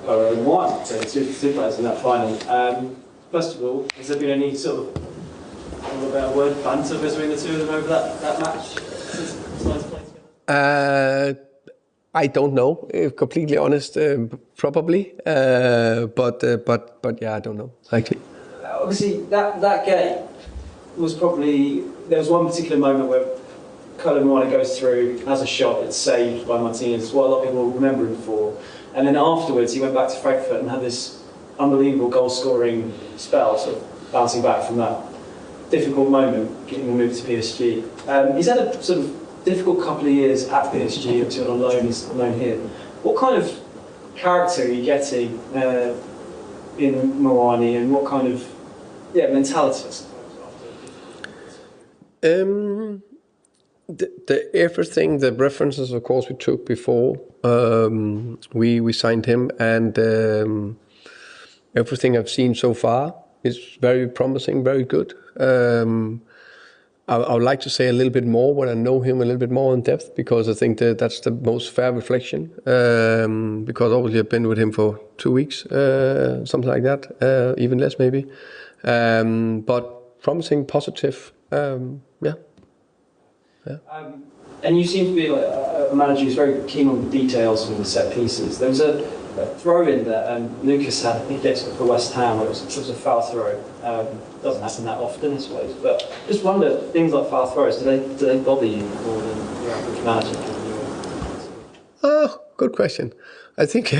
0-1, so two players in that final. First of all, has there been any sort of, a little bit of word, banter between the two of them over that match since decided to play together? I don't know, if completely honest, probably, but yeah, I don't know actually. Obviously, that game was probably, there was one particular moment where Colin Moana goes through, has a shot, it's saved by Martinez. It's what a lot of people will remember him for. And then afterwards, he went back to Frankfurt and had this unbelievable goal-scoring spell, sort of bouncing back from that difficult moment, getting moved to PSG. He's had a sort of difficult couple of years at PSG, obviously on loan, he's on loan here. What kind of character are you getting in Moani, and what kind of mentality, I suppose? Everything, the references, of course, we took before we signed him, and everything I've seen so far is very promising, very good. I would like to say a little bit more when I know him a little bit more in depth, because I think that's the most fair reflection. Because obviously I've been with him for 2 weeks, something like that, even less maybe. But promising, positive, yeah. And you seem to be like a manager who's very keen on the details of the set pieces. There was a throw-in that Lucas had, I think it's for West Ham, where it was a foul throw. Doesn't happen that often, I suppose. But just wonder, things like foul throws, do they bother you more than your average manager? Oh, good question. I think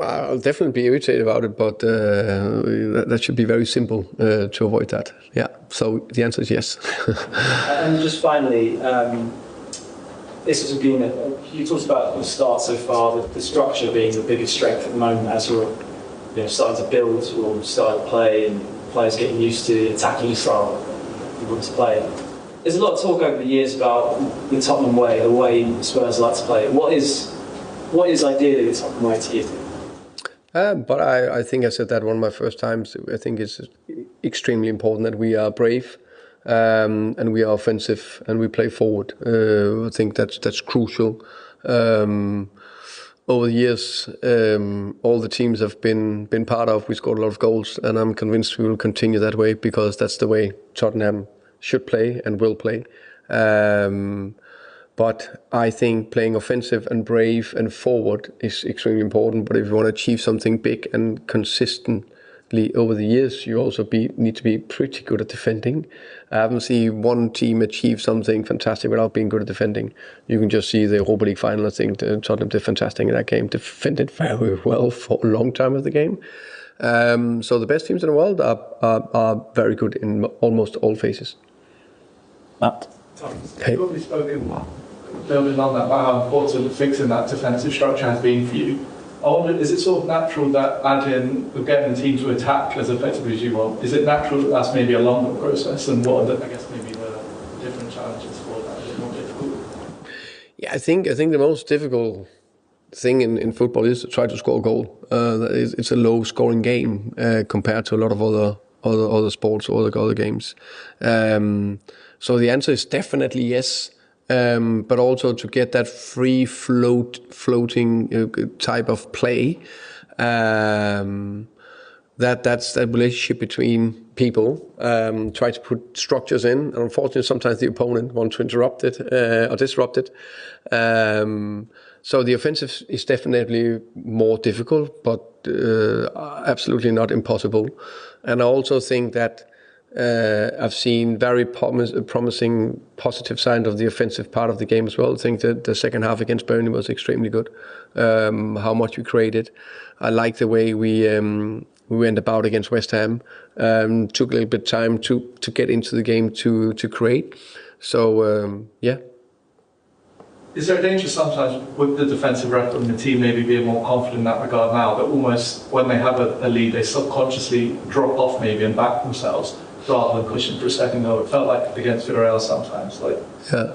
I'll definitely be irritated about it, but that should be very simple to avoid that. Yeah, so the answer is yes. And just finally, this has been, you talked about the start so far, the structure being the biggest strength at the moment as you're starting to build or starting to play and players getting used to the attacking style you want to play. There's a lot of talk over the years about the Tottenham way, the way Spurs like to play. What is ideally the Tottenham way to you? But I think I said that one of my first times. I think it's extremely important that we are brave and we are offensive and we play forward. I think that's crucial. Over the years, all the teams have been part of, we scored a lot of goals, and I'm convinced we will continue that way, because that's the way Tottenham should play and will play. But I think playing offensive and brave and forward is extremely important. But if you want to achieve something big and consistently over the years, you also need to be pretty good at defending. I haven't seen one team achieve something fantastic without being good at defending. You can just see the Europa League final. I think Tottenham did fantastic in that game, defended very well for a long time of the game. So the best teams in the world are very good in almost all phases. Matt? Hey. You've probably spoken building on that about how important fixing that defensive structure has been for you. I wonder, is it sort of natural that adding, getting the team to attack as effectively as you want, is it natural that that's maybe a longer process, and what are I guess maybe the different challenges for that? Is it more difficult? Yeah, I think the most difficult thing in football is to try to score a goal. It's a low scoring game compared to a lot of other sports or other games. So the answer is definitely yes. But also to get that free floating type of play, that's that relationship between people. Try to put structures in, and unfortunately sometimes the opponent wants to interrupt it or disrupt it. So the offensive is definitely more difficult, but absolutely not impossible. And I also think that I've seen very promising positive signs of the offensive part of the game as well. I think that the second half against Burnley was extremely good. How much we created. I like the way we went about against West Ham. Took a little bit of time to get into the game to create. So, yeah. Is there a danger sometimes with the defensive record and the team maybe being more confident in that regard now, that almost when they have a lead, they subconsciously drop off maybe and back themselves rather than pushing for a second goal? It felt like against Villarreal sometimes, like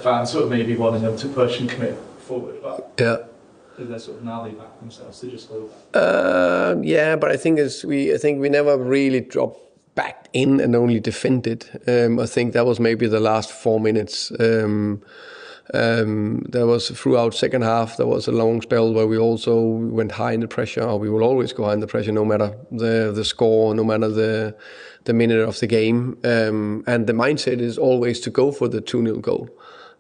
fans sort of maybe wanting them to push and commit forward, but they sort of now they back themselves to just go back. Yeah, but I think we never really dropped back in and only defended. I think that was maybe the last 4 minutes. There was throughout second half, there was a long spell where we also went high in the pressure, or we will always go high in the pressure, no matter the score, no matter the minute of the game. And the mindset is always to go for the 2-0 goal.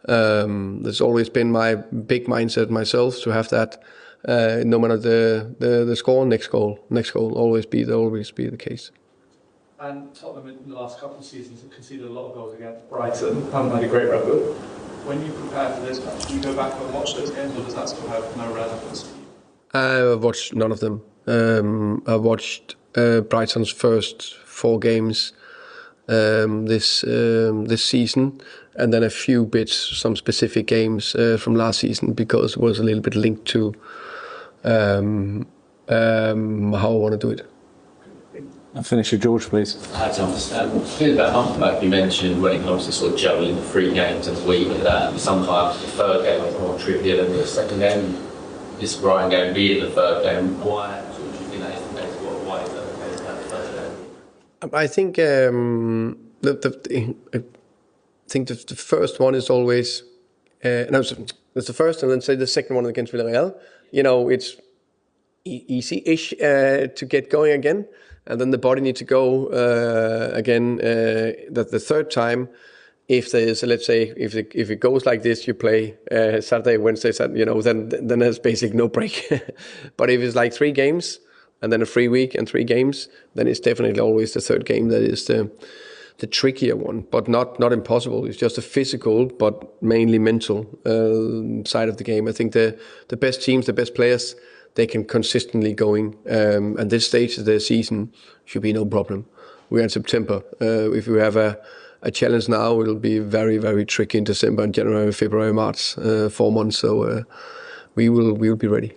That's always been my big mindset myself, to have that. No matter the score, next goal always be the case. And Tottenham in the last couple of seasons have conceded a lot of goals against Brighton, haven't had a great record. When you prepare for this match, do you go back and watch those games, or does that still have no relevance to you? I've watched none of them. I watched Brighton's first 4 games this season, and then a few bits, some specific games from last season, because it was a little bit linked to how I want to do it. I'll finish with George, please. I had to understand. A bit about Humpback, you mentioned when it comes to sort of juggling the 3 games in a week, that sometimes the third game is more trivial than the second game. This Brighton game being the third game, why do you think that is the case? Why is that the case, that third game? I think the first one is always it's the first, and then say the second one against Villarreal. It's easy-ish to get going again, and then the body needs to go again. That the third time, if there is, let's say, if it goes like this, you play Saturday, Wednesday, Saturday, then there's basically no break. But if it's like 3 games and then a free week and 3 games, then it's definitely always the third game that is the trickier one, but not impossible. It's just a physical, but mainly mental side of the game. I think the best teams, the best players, they can consistently going. And this stage of the season should be no problem. We're in September. If we have a challenge now, it'll be very, very tricky in December and January, February, March, 4 months. So we will be ready.